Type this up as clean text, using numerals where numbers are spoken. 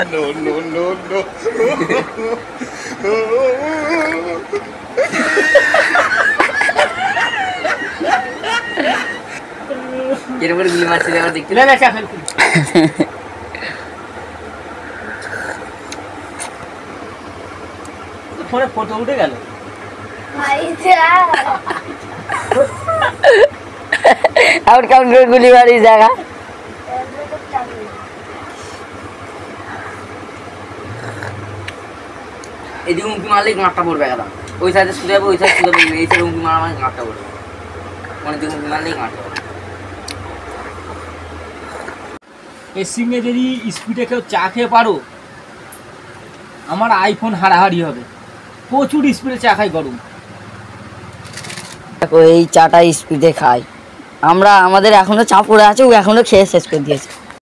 no no no no এরপর গুলি মারছিল আবার দেখতে না চা খাই ফোনে ফটো উঠে গেল আউট কাউন্ট করে গুলি মারি জায়গা এদিকে উঁকি মারলে গাঁটটা পড়বে একদম ওই সাইডে শুধু যাবে ওই সাইড শুধু যাবে এই সাইডে উঁকি মারা মানে গাঁটটা পড়বে মানে দিকে উঁকি মারলেই গাঁটটা পড়বে এর সঙ্গে যদি স্পিডে কেউ চা খেয়ে পারো আমার আইফোন হারাহারি হবে প্রচুর স্পিডে চা খাই গরম দেখো এই চাটা স্পিডে খাই আমরা আমাদের এখনো চা পড়ে আছে ও এখনো খেয়ে শেষ করে দিয়েছে